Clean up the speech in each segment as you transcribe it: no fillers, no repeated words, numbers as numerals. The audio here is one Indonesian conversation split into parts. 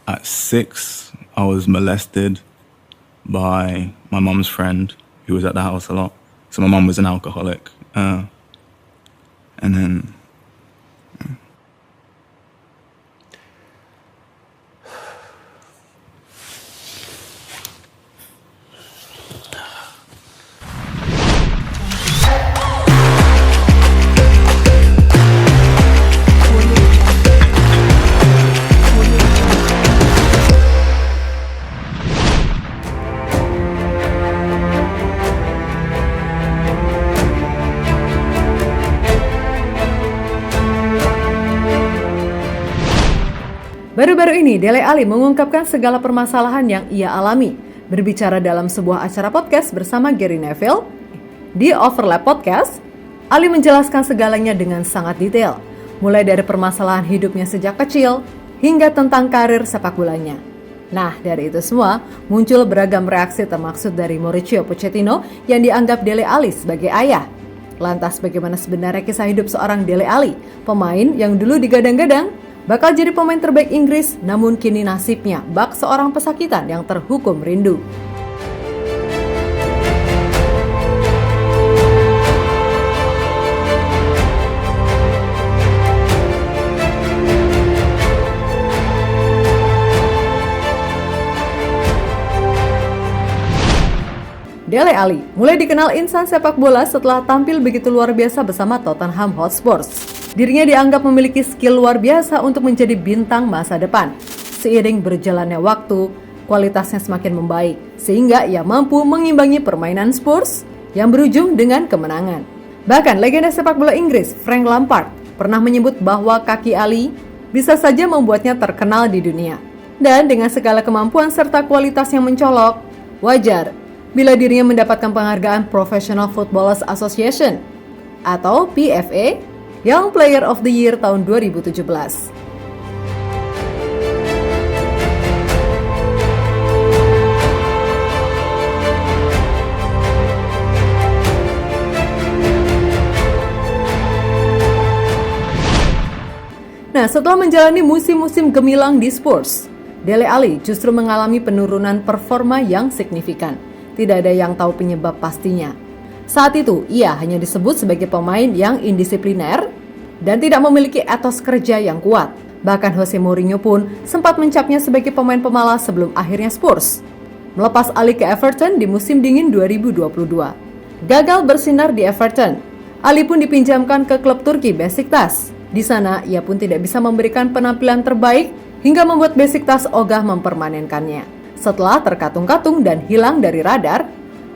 At 6, I was molested by my mum's friend who was at the house a lot. So my mum was an alcoholic. And then... Baru-baru ini, Dele Alli mengungkapkan segala permasalahan yang ia alami. Berbicara dalam sebuah acara podcast bersama Gary Neville, di Overlap Podcast, Alli menjelaskan segalanya dengan sangat detail. Mulai dari permasalahan hidupnya sejak kecil, hingga tentang karir sepak bolanya. Nah, dari itu semua, muncul beragam reaksi termaksud dari Mauricio Pochettino yang dianggap Dele Alli sebagai ayah. Lantas bagaimana sebenarnya kisah hidup seorang Dele Alli, pemain yang dulu digadang-gadang bakal jadi pemain terbaik Inggris, namun kini nasibnya bak seorang pesakitan yang terhukum rindu. Dele Alli mulai dikenal insan sepak bola setelah tampil begitu luar biasa bersama Tottenham Hotspur. Dirinya dianggap memiliki skill luar biasa untuk menjadi bintang masa depan. Seiring berjalannya waktu, kualitasnya semakin membaik, sehingga ia mampu mengimbangi permainan Spurs yang berujung dengan kemenangan. Bahkan legenda sepak bola Inggris Frank Lampard pernah menyebut bahwa kaki Alli bisa saja membuatnya terkenal di dunia. Dan dengan segala kemampuan serta kualitas yang mencolok, wajar bila dirinya mendapatkan penghargaan Professional Footballers Association atau PFA Young Player of the Year tahun 2017. Nah, setelah menjalani musim-musim gemilang di Spurs, Dele Alli justru mengalami penurunan performa yang signifikan. Tidak ada yang tahu penyebab pastinya. Saat itu, ia hanya disebut sebagai pemain yang indisipliner dan tidak memiliki etos kerja yang kuat. Bahkan Jose Mourinho pun sempat mencapnya sebagai pemain pemalas sebelum akhirnya Spurs melepas Alli ke Everton di musim dingin 2022. Gagal bersinar di Everton, Alli pun dipinjamkan ke klub Turki Besiktas. Di sana, ia pun tidak bisa memberikan penampilan terbaik hingga membuat Besiktas ogah mempermanenkannya. Setelah terkatung-katung dan hilang dari radar,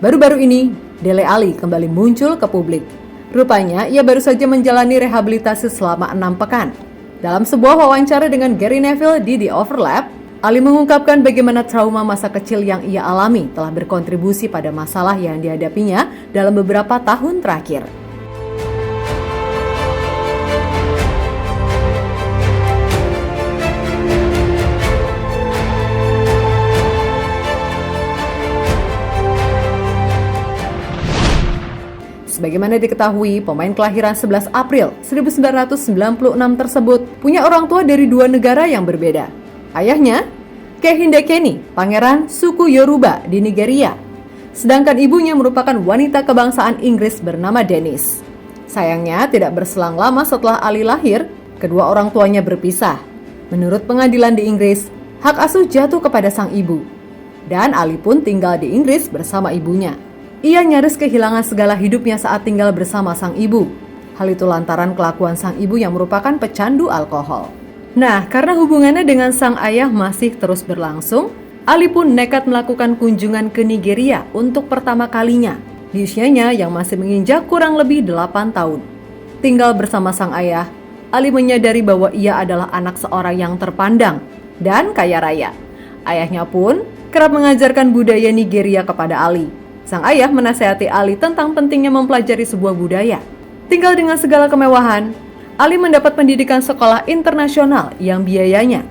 baru-baru ini Dele Alli kembali muncul ke publik. Rupanya ia baru saja menjalani rehabilitasi selama 6 pekan. Dalam sebuah wawancara dengan Gary Neville di The Overlap, Alli mengungkapkan bagaimana trauma masa kecil yang ia alami telah berkontribusi pada masalah yang dihadapinya dalam beberapa tahun terakhir. Sebagaimana diketahui, pemain kelahiran 11 April 1996 tersebut punya orang tua dari dua negara yang berbeda. Ayahnya, Kehinde Kenny, pangeran suku Yoruba di Nigeria. Sedangkan ibunya merupakan wanita kebangsaan Inggris bernama Dennis. Sayangnya, tidak berselang lama setelah Alli lahir, kedua orang tuanya berpisah. Menurut pengadilan di Inggris, hak asuh jatuh kepada sang ibu. Dan Alli pun tinggal di Inggris bersama ibunya. Ia nyaris kehilangan segala hidupnya saat tinggal bersama sang ibu. Hal itu lantaran kelakuan sang ibu yang merupakan pecandu alkohol. Nah, karena hubungannya dengan sang ayah masih terus berlangsung, Alli pun nekat melakukan kunjungan ke Nigeria untuk pertama kalinya di usianya yang masih menginjak kurang lebih 8 tahun. Tinggal bersama sang ayah, Alli menyadari bahwa ia adalah anak seorang yang terpandang dan kaya raya. Ayahnya pun kerap mengajarkan budaya Nigeria kepada Alli. Sang ayah menasihati Alli tentang pentingnya mempelajari sebuah budaya. Tinggal dengan segala kemewahan, Alli mendapat pendidikan sekolah internasional yang biayanya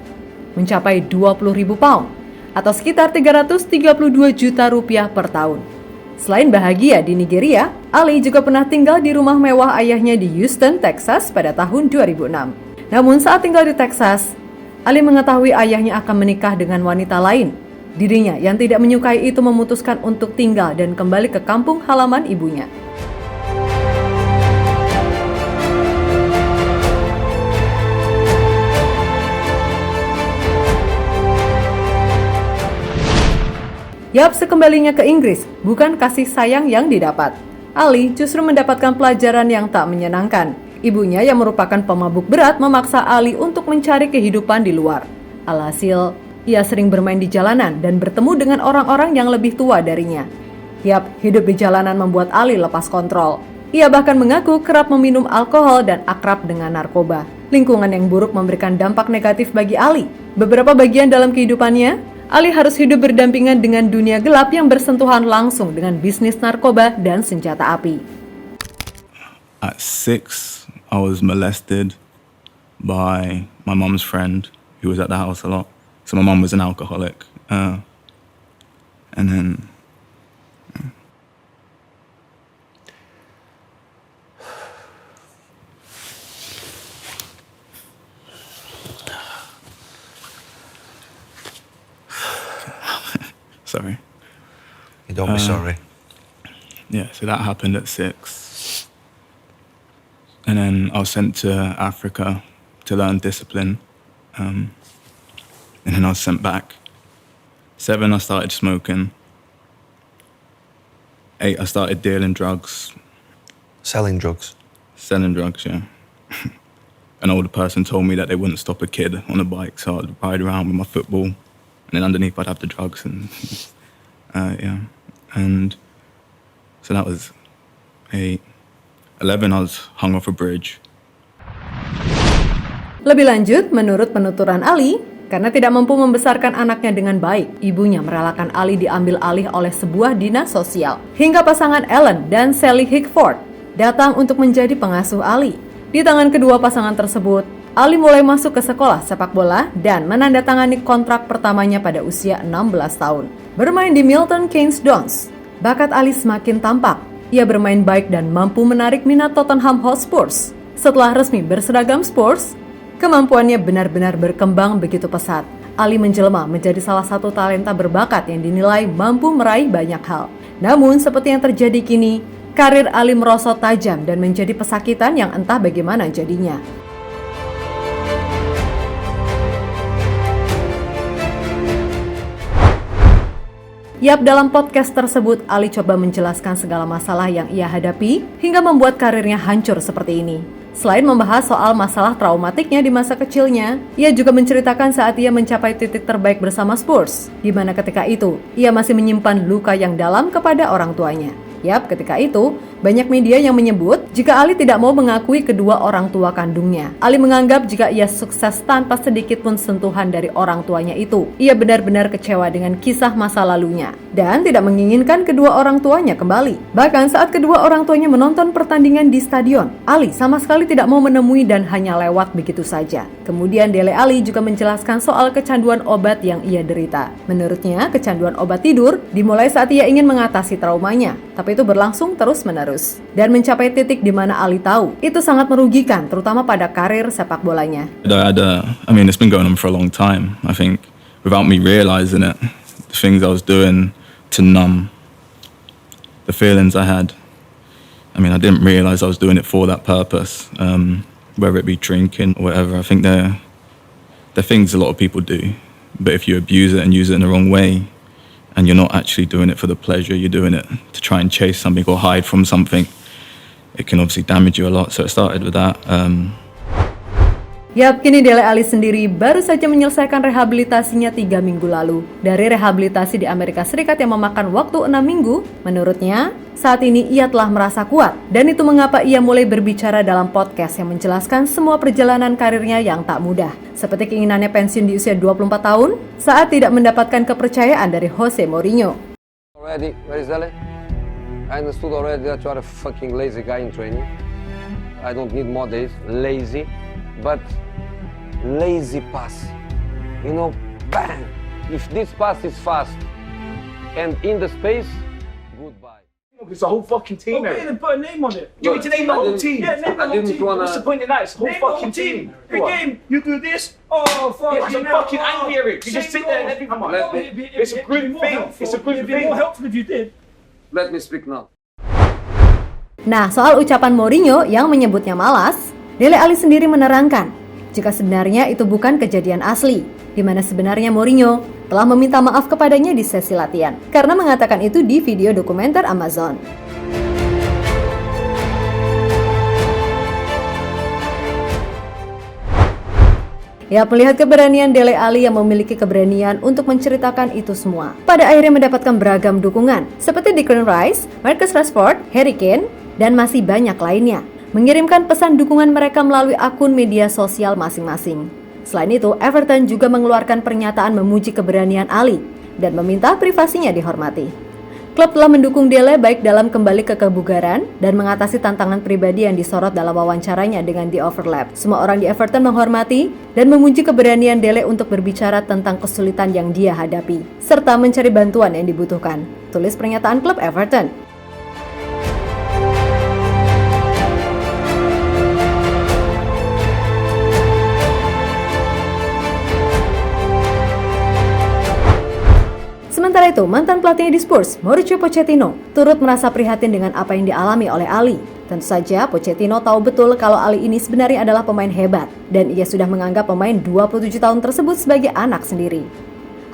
mencapai 20.000 pound atau sekitar 332 juta rupiah per tahun. Selain bahagia di Nigeria, Alli juga pernah tinggal di rumah mewah ayahnya di Houston, Texas pada tahun 2006. Namun saat tinggal di Texas, Ali mengetahui ayahnya akan menikah dengan wanita lain. Dirinya yang tidak menyukai itu memutuskan untuk tinggal dan kembali ke kampung halaman ibunya. Yap, sekembalinya ke Inggris, bukan kasih sayang yang didapat. Ali justru mendapatkan pelajaran yang tak menyenangkan. Ibunya yang merupakan pemabuk berat memaksa Ali untuk mencari kehidupan di luar. Alhasil, ia sering bermain di jalanan dan bertemu dengan orang-orang yang lebih tua darinya. Yap, hidup di jalanan membuat Ali lepas kontrol. Ia bahkan mengaku kerap meminum alkohol dan akrab dengan narkoba. Lingkungan yang buruk memberikan dampak negatif bagi Ali. Beberapa bagian dalam kehidupannya, Ali harus hidup berdampingan dengan dunia gelap yang bersentuhan langsung dengan bisnis narkoba dan senjata api. At 6, I was molested by my mom's friend who was at the house a lot. So my mom was an alcoholic. And then... Sorry. You don't be sorry. Yeah, so that happened at 6. And then I was sent to Africa to learn discipline. And then I was sent back. 7, I started smoking. 8, I started dealing drugs. Selling drugs. Selling drugs, yeah. An older person told me that they wouldn't stop a kid on a bike, so I'd ride around with my football. And then underneath I'd have the drugs and yeah. And so that was 8. 11, I was hung off a bridge. Lebih lanjut, menurut penuturan Ali, karena tidak mampu membesarkan anaknya dengan baik, ibunya merelakan Ali diambil alih oleh sebuah dinas sosial. Hingga pasangan Ellen dan Sally Hickford datang untuk menjadi pengasuh Ali. Di tangan kedua pasangan tersebut, Ali mulai masuk ke sekolah sepak bola dan menandatangani kontrak pertamanya pada usia 16 tahun. Bermain di Milton Keynes Dons, bakat Ali semakin tampak. Ia bermain baik dan mampu menarik minat Tottenham Hotspur. Setelah resmi berseragam Spurs, kemampuannya benar-benar berkembang begitu pesat. Ali menjelma menjadi salah satu talenta berbakat yang dinilai mampu meraih banyak hal. Namun seperti yang terjadi kini, karir Ali merosot tajam dan menjadi pesakitan yang entah bagaimana jadinya. Yap, dalam podcast tersebut, Ali coba menjelaskan segala masalah yang ia hadapi hingga membuat karirnya hancur seperti ini. Selain membahas soal masalah traumatiknya di masa kecilnya, ia juga menceritakan saat ia mencapai titik terbaik bersama Spurs, di mana ketika itu, ia masih menyimpan luka yang dalam kepada orang tuanya. Yap, ketika itu, banyak media yang menyebut jika Ali tidak mau mengakui kedua orang tua kandungnya. Ali menganggap jika ia sukses tanpa sedikit pun sentuhan dari orang tuanya itu, ia benar-benar kecewa dengan kisah masa lalunya dan tidak menginginkan kedua orang tuanya kembali. Bahkan saat kedua orang tuanya menonton pertandingan di stadion, Ali sama sekali tidak mau menemui dan hanya lewat begitu saja. Kemudian Dele Ali juga menjelaskan soal kecanduan obat yang ia derita. Menurutnya, kecanduan obat tidur dimulai saat ia ingin mengatasi traumanya, tapi itu berlangsung terus-menerus dan mencapai titik di mana Ali tahu itu sangat merugikan, terutama pada karir sepak bolanya. I mean, it's been going on for a long time. I think without me realizing it, the things I was doing to numb the feelings I had. I mean, I didn't realize I was doing it for that purpose, whether it be drinking or whatever. I think they're things a lot of people do, but if you abuse it and use it in the wrong way, and you're not actually doing it for the pleasure, you're doing it to try and chase something or hide from something, it can obviously damage you a lot. So it started with that. Yap, kini Dele Ali sendiri baru saja menyelesaikan rehabilitasinya 3 minggu lalu. Dari rehabilitasi di Amerika Serikat yang memakan waktu 6 minggu, menurutnya, saat ini ia telah merasa kuat. Dan itu mengapa ia mulai berbicara dalam podcast yang menjelaskan semua perjalanan karirnya yang tak mudah. Seperti keinginannya pensiun di usia 24 tahun, saat tidak mendapatkan kepercayaan dari Jose Mourinho. Already, where is Dele? I understood already that you are a fucking lazy guy in training. I don't need more days, lazy. But lazy pass, you know, bang! If this pass is fast and in the space, goodbye. It's a whole fucking team, Eric. Put a name on it. You need to name the whole team. Yeah, name the whole team. What's the point in that? It's the whole fucking team. Big game. You do this. Oh, fuck. Yeah, I'm fucking angry, Eric. You just sit there and everything. Come on. It's a good thing. It's a good thing. It'd be more helpful if you did. Let me speak now. Nah, soal ucapan Mourinho yang menyebutnya malas, Dele Alli sendiri menerangkan jika sebenarnya itu bukan kejadian asli, di mana sebenarnya Mourinho telah meminta maaf kepadanya di sesi latihan karena mengatakan itu di video dokumenter Amazon. Ya, melihat keberanian Dele Alli yang memiliki keberanian untuk menceritakan itu semua, pada akhirnya mendapatkan beragam dukungan seperti Declan Rice, Marcus Rashford, Harry Kane, dan masih banyak lainnya mengirimkan pesan dukungan mereka melalui akun media sosial masing-masing. Selain itu, Everton juga mengeluarkan pernyataan memuji keberanian Ali dan meminta privasinya dihormati. Klub telah mendukung Dele baik dalam kembali ke kebugaran dan mengatasi tantangan pribadi yang disorot dalam wawancaranya dengan The Overlap. Semua orang di Everton menghormati dan memuji keberanian Dele untuk berbicara tentang kesulitan yang dia hadapi, serta mencari bantuan yang dibutuhkan. Tulis pernyataan klub Everton. Sementara itu, mantan pelatihnya di Spurs, Mauricio Pochettino, turut merasa prihatin dengan apa yang dialami oleh Ali. Tentu saja, Pochettino tahu betul kalau Ali ini sebenarnya adalah pemain hebat, dan ia sudah menganggap pemain 27 tahun tersebut sebagai anak sendiri.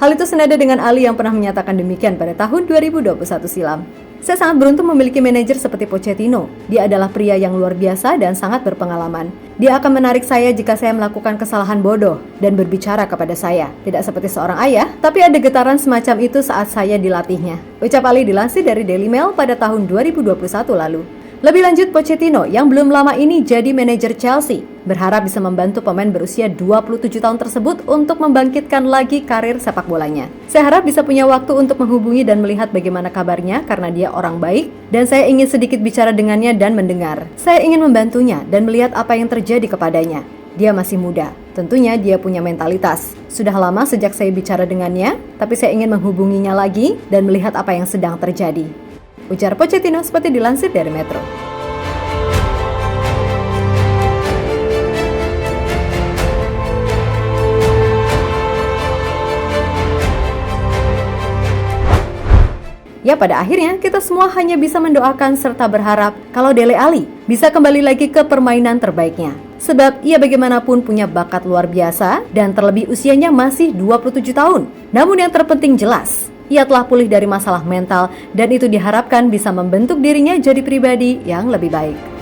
Hal itu senada dengan Ali yang pernah menyatakan demikian pada tahun 2021 silam. Saya sangat beruntung memiliki manajer seperti Pochettino. Dia adalah pria yang luar biasa dan sangat berpengalaman. Dia akan menarik saya jika saya melakukan kesalahan bodoh dan berbicara kepada saya. Tidak seperti seorang ayah, tapi ada getaran semacam itu saat saya dilatihnya. Ucap Ali dilansir dari Daily Mail pada tahun 2021 lalu. Lebih lanjut, Pochettino yang belum lama ini jadi manajer Chelsea berharap bisa membantu pemain berusia 27 tahun tersebut untuk membangkitkan lagi karir sepak bolanya. Saya harap bisa punya waktu untuk menghubungi dan melihat bagaimana kabarnya karena dia orang baik dan saya ingin sedikit bicara dengannya dan mendengar. Saya ingin membantunya dan melihat apa yang terjadi kepadanya. Dia masih muda. Tentunya dia punya mentalitas. Sudah lama sejak saya bicara dengannya, tapi saya ingin menghubunginya lagi dan melihat apa yang sedang terjadi. Ujar Pochettino seperti dilansir dari Metro. Ya, pada akhirnya kita semua hanya bisa mendoakan serta berharap kalau Dele Alli bisa kembali lagi ke permainan terbaiknya. Sebab ia bagaimanapun punya bakat luar biasa dan terlebih usianya masih 27 tahun. Namun yang terpenting jelas, ia telah pulih dari masalah mental dan itu diharapkan bisa membentuk dirinya jadi pribadi yang lebih baik.